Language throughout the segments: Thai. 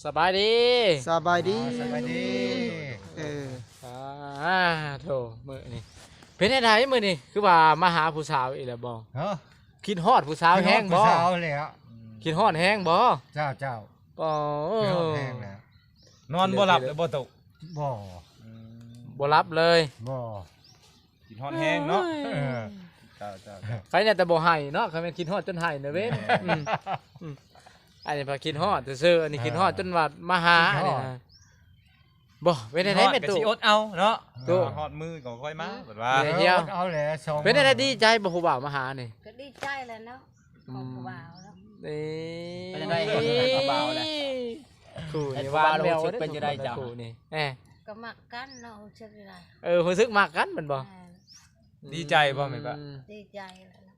สบายดีสบายดีสบายดีโถมื้อนี่เป็นจังไดมื้อนี่คือว่ามาหาผู้สาวอีกแล้วบ่เนาะคิดฮอดผู้สาวแฮงบ่ผู้สาวเลยอ่ะคิดฮอดแฮงบ่เจ้าบ่คิดฮอดแฮงแล้ว นอนบ่หลับเลยบ่ตุบ่บ่รับเลย บ่กินฮอดแห้งเนาะเจ้าใครเนี่ยแต่บ่ให้เนาะใครแม่นคิดฮอดจนให้เด้อเว้นอันนี้พาคิดฮอดซื่อๆอันนี้คิดฮอดจนว่ามาหาอันนี้นะบ่เป็นได้แม่ตู่ สิอดเอาเนาะ ตู่ ฮอดมือก็ค่อยมาเพิ่นว่า เดี๋ยว เอาแหละส่ง เป็นได้ดีใจบ่ผู้บ่าวมาหานี่ ก็ดีใจแล้วเนาะของผู้บ่าวแล้ว นี่ เป็นได้เห็นผู้บ่าวแหละ คู่ เห็น นี่ ผู้ ว่า บ่าว แวว รู้สึกเป็นจังไดจ้ะ คู่นี่แหม ก็มักกันเนาะชื่ออะไร รู้สึกมากกันแม่นบ่ ดีใจบ่แม่นบ่ ดีใจแล้วนะ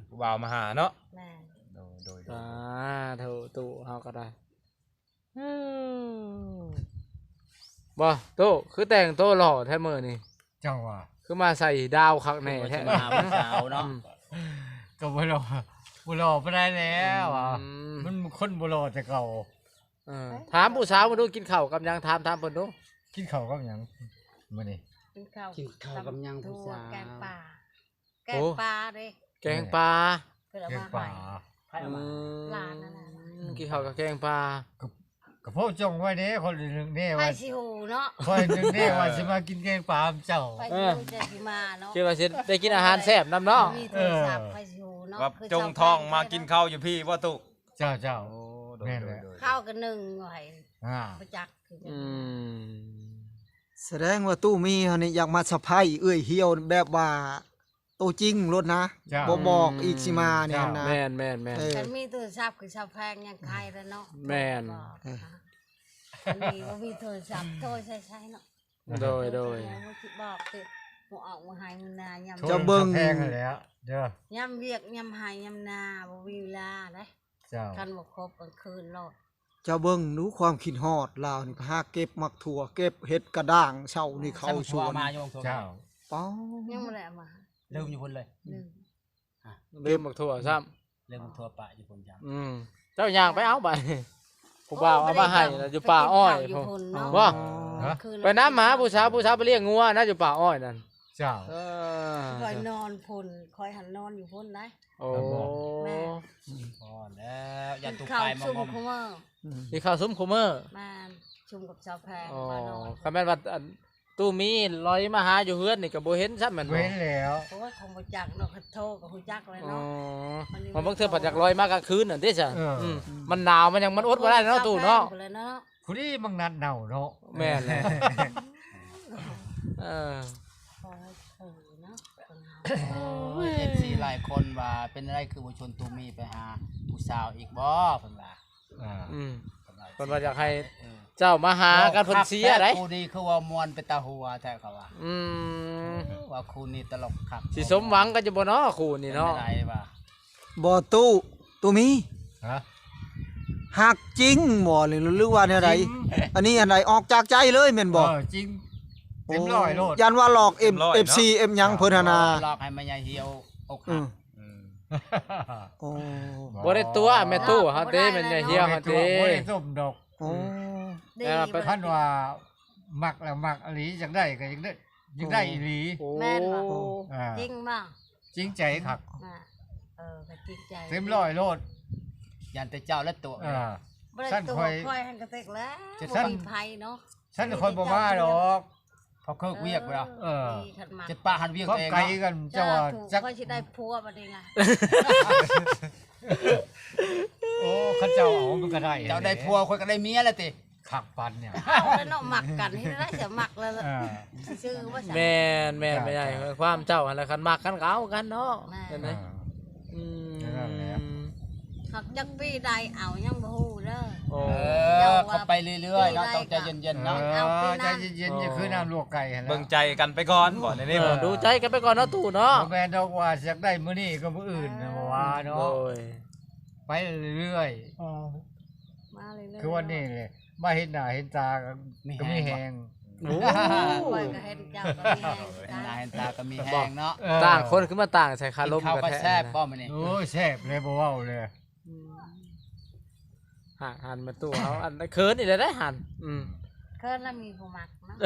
ผู้บ่าวมาหาเนาะ แม่ โดย เท่าตู่เฮาก็ได้บ่ตู่คือแต่งโตวหล่อแท้มื้อนี่ จังว่า คือมาใส่ดาวคักแน่แท้ มาหาผู้สาวเนาะ ก็บ่รอบ่ได้แล้วอ่ะ อืม มันคนบ่รอแต่เก่า ถามผู้สาวมาดูกินข้าวกับหยังถามเพิ่นดู กินข้าวกับหยังมื้อนี้ กินข้าว กินข้าวกับยังผู้สาว แกงปลาแกงปลาเด้ แกงปลา เพิ่นเอา แกง มา ปลา ให้ ไผเอามา หลานนั่นน่ะ กินข้าวกับแกงปลา ก็พวกจงไว้เด้คนหนึงนี่ ไผ ว่า สิฮู้เนาะ คนหนึงนี่ว่าสิมากินแกงปลาเจ้า ไผสิฮู้จะสิมาเนาะ คิดว่าสิได้กินอาหารแซ่บนำเนาะ มีโทรศัพท์ไผสิฮู้เนาะ ว่า คือ จงท้องมากินข้าวอยู่พี่บ่ตุ เจ้า โอ้โด แม่นแหละ ย ข้าวกันหนึ่งไว้ อ่า ประจักษ์คือจะ อืม แสดงว่าตู้มีเฮานี่อยากมาสะพายเอื้อยเหี่ยวแบบว่าโตจริงรถนะ เจ้า บ่บอกอีกสิมาเนี่ยนะ แม่น ฉันมีโทรศัพท์คือชาวแพงยังใครแล้วเนาะ แม่น บอกนะอันนี้ว่ามีโทรศัพท์โทรใช้เนาะ โดย มันคิดบอกติหมูออกมาหายมันนายำ เจ้าเบิ่ง แพงแล้วเด้อย ำเวียกยำหายยำนาบ่มีเวลาเด้ เจ้า คันบ่ครบกลางคืนโลด เจ้าเบิ่งรู้ความคิดฮอดลาวนี่หาเก็บมักถั่วเก็บเห็ดกระด้างเช้านี่เข้าสวน มาโยงโทร เจ้า เป้า ยังบ่ได้เอามา ลืมอยู่พุ่นเลย หนึ่ง ลืมบักถั่วซ้ำ ลืมทั่วปะอยู่พุ่นจ้ะ เจ้าย่างไปเอาไปผู้บ่าวเอามาให้แล้วอยู่ป่าอ้อย ไปกินข้าวอยู่พุ่นเนาะ บ่ คืน ไปน้ำหมาผู้สาวไปเลี้ยงงัวนะอยู่ป่าอ้อยนั่น เจ้า คอยนอนพุ่นคอยหันนอนอยู่พุ่นได้ โอ้ แม่ พอแล้วยันตุก ข้าว ไปมา ซุ่ม บ่ม คุมเมอร์ มีข้าวซุ้มคูเมอร์ มาชุมกับชาวแพง อ๋อ มานอน คำแม่นว่าตู้มีลอยมาหาอยู่เฮือนนี่ก็บ่เห็นซ้ำแม่นบ่ เว้นแล้ว เพราะว่าคงบ่จักเนาะคันโทรกับฮู้จักเลย อ๋อ เนาะ มันเบิ่งเทื่อผัดจากลอยมากลางคืนนั่นเด้จ้ะมันหนาวมันยังมันอดบ่ได้เนาะตู้เนาะ ชวแพงเลยเนาะ คุณนี่มังนัดเน่าเนาะ แม่นแหละเออ โอ้ยเนาะคนเฮา โอ้ย FC หลายคนว่าเป็นอะไรคือบ่ชวนตูมีไปหาผู้สาวอีกบ่เพิ่นว่า อ่า อืม เพิ่นว่า เพิ่นว่าอยากให้เจ้ามาหากันเพิ่นเสียได้ คู่นี้คือว่ามวนเป็นตาหัวแท้เขาว่า อืม ว่าคู่นี้ตลกคัก สิสมหวังกันจะบ่เนาะคู่นี่เนาะ ป็ไรว่า บ่ตู้มี ฮะ หักจริงบ่หรือว่าแนวใดอันนี้อันใดออกจากใจเลยแม่นบ่ จริงเต็มร้อยโลด ยันว่าหลอก FC หยังเพิ่นหั่นน่ะ หลอกให้แม่ยายเหี่ยวอก อื หัก ม อืม โอ้ บ่ได้ตัวแม่ตู้เฮาเด้มันอย่าเหี่ยวเฮาเด้ บ่ได้ส้มดอก โอ้ ดี ไป ท่านว่ามักแล้วมักอหลีจังได้ก็ยังได้อีหลี แม่นบ่ อ่า จริงบ่ จริงใจคัก อ่าก็จริงใจ เต็มร้อยโลด ยันแต่เจ้าและตัว อ่า บ่ได้ สั้น ตัว ค่อย ค่อยหันกระเตกแล้ว จะ บ่ สั้น มีภัยเนาะ ฉันคนบ่มาดอก เขาเคิกเวียกไปแล้ว เออ ดีขันมา จะป้าหันเวียก ก็ ตัวเอง ไกล เนาะ กัน จ้า เจ้าว่า ถูก จัก ค่อยสิได้ผัวบัดนี้ไง โอ้เขาเจ้าเอามันก็ได้ เจ้าได้ผัวคนก็ได้เมียแล้วติ ขักปันเนี่ย เอาแล้วเนาะหมักกันให้ได้เสียหมักแล้วล่ะ อ่า ชื่อว่าสั แม่นไม่ใช่ความเจ้าหั่นล่ะคันมักกันก็เอากันเนาะเห็นไหมอืม หักจักปีใดเอายังบ่ฮู้เด้อ โอ้ เขาไปเรื่อยๆเนาะต้องใจเย็นๆ เอ เนาะ อใจเย็นๆอย่าคือน้ำลวกไก่หั่น เบิ่งใจกันไปก่อนบ่ในนี้บ่ ดูใจกันไปก่อนเนาะตู้เนาะ บ่แม่นดอกว่าอยากได้มื้อนี้ก็มื้ออื่นนะบ่ว่า โด เนาะ ย ไปเรื่อย มาเลย ๆคือวันนี้เลยมาเห็นหน้าเห็นตาก็มีแฮง โอ้ ค่อยก็เห็นเจ้าก็มีแรง เห็น กัน หน้าเห็นตาก็มีแห้งเนาะ ต่างคนขึ้นมาต่างใส่คา กิ ร น ม ข้าว กัน ก็ แท้ แซ่บ นะ บ่มื้อนี้ โอ้ยแซ่บเลยบ่เว้าเลย หันมาตู้เขาอันเคิร์นอีกแล้วได้หันเคินแล้วมีผู้มักเนาะ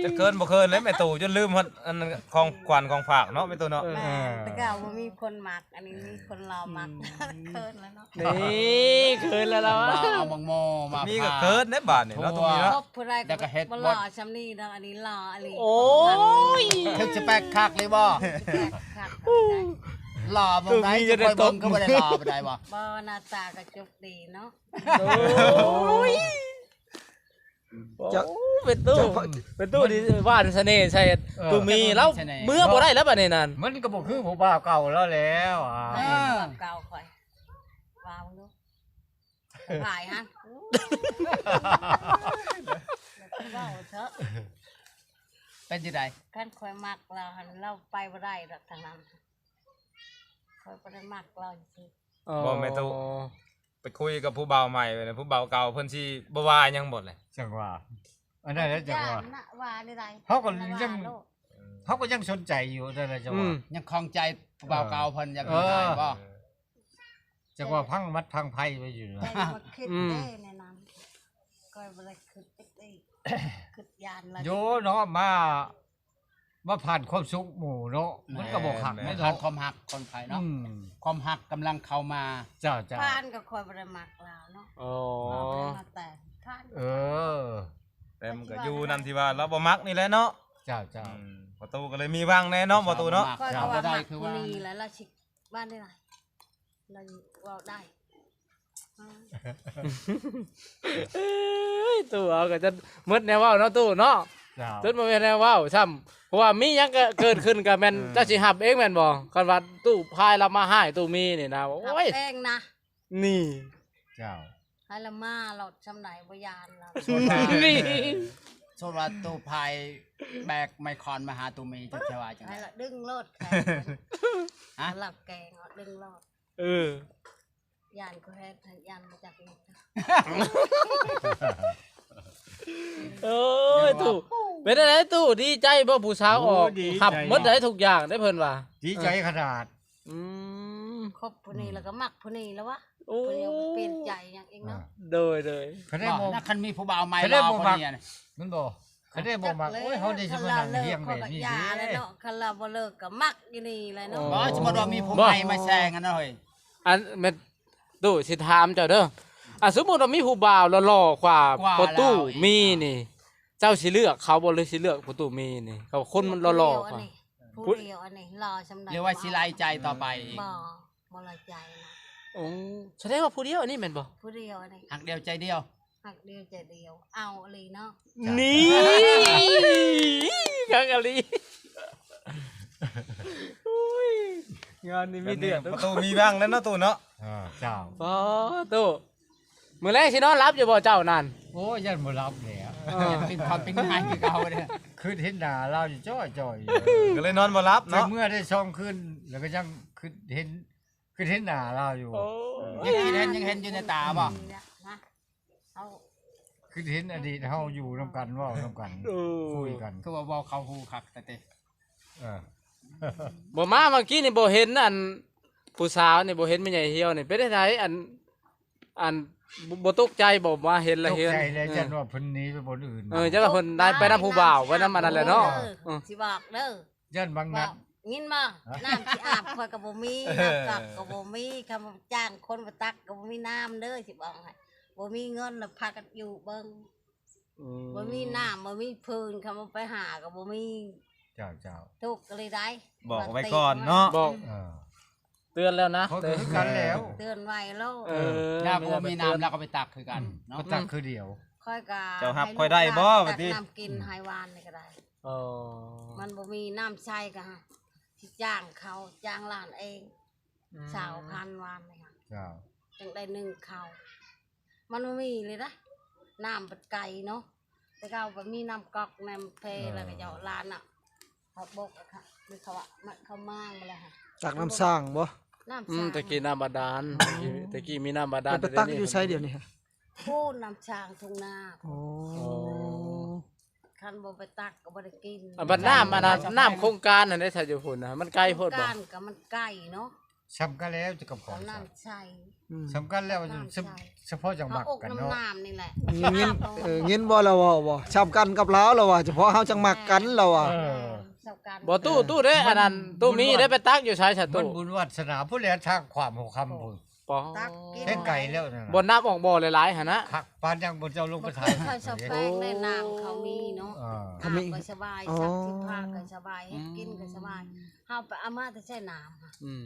จะเกินบ่เกินเลยแม่ตู่จนลืมฮอดอันนั้นของขวัญของฝากเนาะแม่ตู่เนาะ แม่แต่ก็บ่มีคนมักอันนี้มีคนรอมักเคินแล้วเนาะ นี่เคิร์นแล้วเรา มาเอาบังโมมา มี มี ก็เกินได้บาทนี่เนาะตรงนี้ คร เนาะ บผู้ใด แล้วก็เฮ็ด บ่ บ่ หล่อชำนี้เนาะอันนี้หล่ออันนี้ โอ้ย ถึงจะแปลกคักเลยบ่ คัก หล่อบ่ได้จะไปเบิ่งก็บ่ได้หล่อบ่ได้บ่ บ่หน้าตาก็จุกดีเนาะ โอ้ยเป็นตู้ดีว่านเสน่ห์ใช่ตูมีแล้วเมื่อบ่ได้แล้วบัดนี้นั่น มันก็บ่คือผู้บ่าวเก่าแล้วเออเก่าข่อยว้าวลูกถ่ายฮะว้าวเถอะ เป็นจังได๋ คันข่อยมักเราหันเราไปบ่ได้ดอกทางนั้นข่อยบ่ได้มักเราจริง บ่แม่ตู่ไปคุยกับผู้บ่าวใหม่ไปนะผู้บ่าวเก่าเพิ่นสิบ่ว่าหยังบ่เลย จังว่าอันนั้นแหละจังว่า น่ะว่าได้ เขาก็ยังสนใจอยู่นั่นแหละจังว่า ยังคลองใจผู้บ่าวเก่าเพิ่นอยากมีได้บ่ จังว่าพังมัดพังไผไปอยู่ ใจ นะ มาคิดได้ในนั้นข่อยบ่ได้คิดอีกคิดยานละ โยเนาะมาผ่านความสุขหมู่เนาะมันก็บ่ขัก ไม่ ไม่ ทาน เนาะ ความหักคนไผเนาะ อืม ความหักกำลังเข้ามา เจ้า ทานก็ข่อยบ่ได้มักเราเนาะ โอ้ มาแต่ทาน เออ แต่มันก็อยู่นำที่ว่าเราบ่มักนี่แหละเนาะ เจ้าเจ้า ประตูก็เลยมีว่างแน่เนาะประตูเนาะ ข่อยก็ว่ามักผู้นี้แล้วเราสิบ้านได้ไรเราเว้าได้ ตู้เอาก็จะมืดแนวว่าวเนาะตู้เนาะ เจ้า จนมาเป็นแนวว่าวซ้ำเพราะว่ามีหยังก็เกิดขึ้นกับแม่นเจ้าสิหับเองแม่นบ่คันว่าตู้พายเรามาให้ตู้มีนี่นะโอ้ย เองนะ นี่ เจ้า ให้ละมาเราจำไหนบ่ยานเรา นี่ โซว่าตู้พายแบกไมคอนมาหาตู้มีจังจะว่าจัง ให้ ได๋ ละดึงโลดแขน ฮะ หลับแกงดึงโลด เออย านก็เฮ็ดยานมาจากนี่ โอ้ยตู้เป็นอะไรตู้ดีใจบ่ผู้สาวออกหับหมดได้ทุกอย่างได้เพิ่นว่า ดีใจขนาด อืม ครบผู้นี้แล้วก็มักผู้นี้แล้ววะ โอ้ ผู้นี้เปลี่ยนใจอย่างเองเนาะ โดย เขาได้ บ่ บ่ ถ้าคันมีผู้บ่าวใหม่ เขาได้ รอ บ่ คน มัก นี้น่ะ มันบ่เขาได้บ่มักโอ้ยเฮาได้สิมานั่งเฮียงแบบนี้ ยาแล้วเนาะคันเราบ่เลิกก็มักอยู่นี่แหละเนาะ บ่สมมุติว่ามีผู้ใหม่มาแซงกันนะเฮ้ย อันแม่นตู้สิถามเจ้าเด้ออ่ะสมมุติว่ามีผู้บ่าวหล่อๆกว่าประตูมีนี่ เจ้าสิเลือกเขาบ่หรือสิเลือกประตูมีนี่เขาคนมันหล่อๆกว่า ผู้เดียวอันนี้รอสำหรับ หรือว่าสิไล่ใจต่อไปอีก บ่ละใจนะ โอ้แสดงว่าผู้เดียวอันนี้แม่นบ่ ผู้เดียวอันนี้ หักเดียวใจเดียว หักเดียวใจเดียวเอาเลยเนาะ นี่กังกะลีโอ้ยงานนี้มีเดือด ประตูมีว่างแล้วเนาะตู่เนาะ เจ้า อ๋อตู้มื้อแรกสินอนรับอยู่บ่เจ้านั่น โอ้ยยันบ่รับแล้ว เป็นความเป็นง่ายคือเก่าเนี่ย คือเห็นหน้าเราอยู่จ้อยๆอยู่ ก็เลยนอนบ่รับ แต่ เนาะ เมื่อได้ช่องขึ้นแล้วก็ยังคือเห็นหน้าเราอยู่ โอ้ ยังเห็นอยู่ในตาบ่ นี่แหละนะเอา คือเห็นอดีตเฮาอยู่นํกันเว้านํกันคุยกัน คือว่าบ่เข้าฮู้คักแต่เต เออ บ่มาเมื่อกี้นี่บ่เห็นอันผู้สาวนี่บ่เห็นแม่ใหญ่เหี่ยวนี่เป็นไดอันบ่ตกใจบ่มาเห็น ต แล้ว ก เห็น ใจแล้วจันว่าเพิ่นหนีไปบนอื่น จังว่าเพิ่นได้ไปนำผู้บ่าวไปนำอันนั้นแหละเนาะ สิบอกเด้อ ยันบาง บ นั อ ด กยินมาน้ำที่อาบข่อยก็บ่มีน้ำกักก็บ่มีคำจ้างคนมาตักก็บ่มีน้ำเด้อสิบอกให้บ่มีเงินแล้วพากันอยู่เบิ่งบ่มีน้ำบ่มีพื้นคำไปหาก็บ่มี เจ้า ทุกข์ก็เลยได้ บอกไว้ก่อนเนาะ บอก เออ เตือนแล้วนะ เขาคือกันแล้ว เตือนไว้แล้ว น้าบ่มีน้ำแล้วก็ไปตักคือกันเนาะ ก็ตักคือเดียว ค่อยก็ เจ้าฮับค่อยได้บ่บัดนี้ น้ำกินให้หวานนี่ก็ได้ อ๋อ มันบ่มีน้ำใช้ก็ฮะที่จ้างเขาจ้างหลานเองสาวพันวานเลยค่ะ เจ้า จังได้นึ่งเขามันบ่มีเลยนะน้ำเป็ดไก่เนาะแต่ก็เอาแบบมีน้ำก๊อกน้ำเพแล้วก็เจ้าร้านอ่ะเขาบกอะค่ะมีเขาว่ามันเขามั่างมาเลยค่ะ จากน้ำสร้างบ่ น้ำสาง ตะกี้น้ำบาดาลตะกี้มีน้ำบาดาล ไปตักอยู่ไสเดี๋ยวนี้ฮะ พูดน้ำช้างทุ่งนา โอ้ คันบ่ไปตักก็บ่ได้กิน บัดน้ำอันนั้นน้ำโครงการนั่นได้ถ้าอยู่พุ่นนะมันไกลโพดบ่ การกับมันไก่เนาะ สำคัญแล้วจะกับของ เอาน้ำใส่ สำคัญแล้วเฉพาะจังห เอา วัด อก กัน น้ำ เนาะ น้ำนี่แหละ เงินเงินบ่เราบ่ช้ำกันกับลาวเราว่าเฉพาะเฮาจังมักกันเราอ่ะ เจ้ากัน บ่ตู้เด้อันนั้นตู้มีได้ไปตักอยู่ชายชะ มั ตู้ นบุญวัฒนาผู้แลทางความหัวคำพุ่น ปอ ตักกิน แค่ไก่แล้วนั่น บ่นับออกบ่หลายๆหั่นนะ คักปานยังบนเจ้าลงไป บ่ ถ่าย เคยสแปงในน้ำเขามีเนาะ เขามี ก็สบายซักที่ผ้าก็สบายเฮ็ดกินก็สบายเฮาไปเอามาแต่ใช้น้ำค่ะ อืม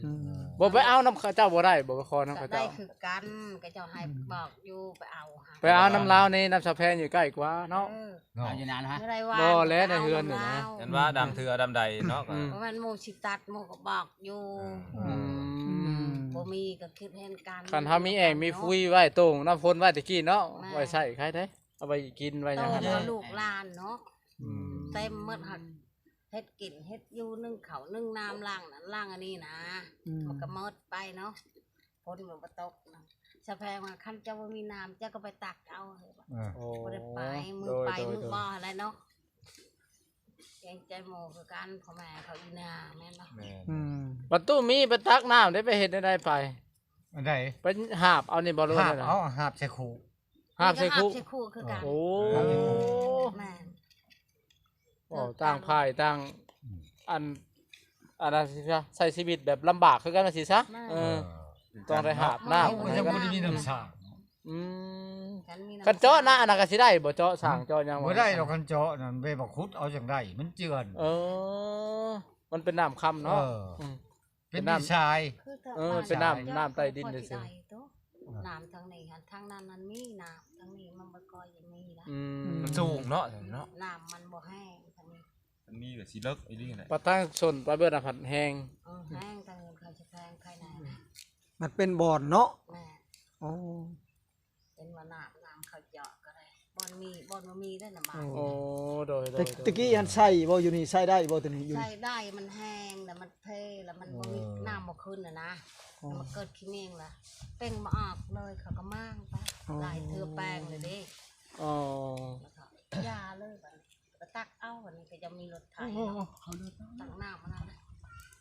บ่ไปเอาน้ำเขาเจ้าบ่ได้บ่ไปขอน้ำ ก็ เขา ได้ เจ้า คือกันก็เจ้าให้บอกอยู่ไปเอาค่ะ ไปเอาน้ำลาวในน้ำสะแพนอยู่ใกล้กว่าเนาะ เออ เอาอยู่นานฮะ ไม่ได้ว่า บ่แล้วในเฮือนนี่นะ ยันว่าดำเถือดำใดเนาะก็ เพราะมันหมู่สิตัดหมู่ก็บอกอยู่ อืม บ่มีก็คิดเห็นกัน คันเฮามีแอ่งมีฟุยไว้โต่งน้ำฝนไว้ตะกี้เนาะไว้ใช้ใครได้เอาไปกินไว้ห โต ยังหั่น ก็ น่ะ ลูกหลานเนาะ อืม เต็มหมดหักเฮ็ดกินเฮ็ดอยู่นึ่งข้าวนึ่งน้ำล้างนั้นล้างอันนี้นะมันก็หมดไปเนาะฝนมันบ่ตกนะสะแพงว่าคันเจ้าบ่มีน้ำเจ้าก็ไปตักเอาเฮ้ยบ่ โอ้ บ่ได้ไปมื โด อย ไป โดย มือ โดย บ่อะไรเนาะเกรงใจหมู่คือกันพ่อแม่เขาอยู่นาแม่นเนาะ แม่น อืม ประตูมีไปตักน้ำได้ไปเฮ็ดได้ไป อันใด ไปหาบเอานี่บ่รู้ หาบ นั่นน่ะ เอาหาบใส่ขู่ หาบใส่คุ ใส่คู่คือกัน โอ้ แม่น โอ้ต่างภายต่างอันนั้นสิซะใช้ชีวิตแบบลำบากคือกันว่าสิซะเออต้องได้หาบน้ำ มันยังบ่ได้มีน้ำสร้าง อืม กันมีำ กันเจาะหน้าอันนั้นก็สิได้บ่เจาะสร้างเจาะหยัง บ่ได้ดอกกันเจาะนั่นไปบักขุดเอาจังไดมันเจือน เออ มันเป็นน้ำค่ำเนาะ ม เป็นดินทราย คือถ้า เออเป็นน้ำใต้ดิน เล เลย ยสิ น้ำทางนี้หันทางนั้นมันมีน้ำทางนี้มันบ่ก่อยยังมีนะ อืม มันสูงเนาะเนาะ น้ำมันบ่แห้งทางนี้ มันมีแบบสิเลิกไอ้นี่แหละ ปะตั้งชนปลาเบิดผัดแห้ง แห้งทางนี้เขาจะแพงใครไหนนะ มันเป็นบ่อนเนาะ แม่ อ๋อ เป็นว่าน้ำเขาเจาะก็ได้บ่อนมีได้น้ำมัน โอ้โดย ตะกี้อันใส่บ่อยู่นี่ใส่ได้บ่ตัวนี้อยู่ ใส่ นี่ ได้มันแห้งแล้วมันเทแล้วมันบ่มีน้ำบ่ขึ้นนะแล้วมันเกิดขี้เมงล่ะเป่งมาออกเลยเขาก็มั่างไปหลายเทือแปลงเลยเด้ อ๋อ แล้วก็ยาเลยบัดนี้ก็ตักเอาบัดนี้ก็จะมีรถไถเนาะตักน้ำมาแล้วนะ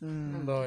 อืม โดย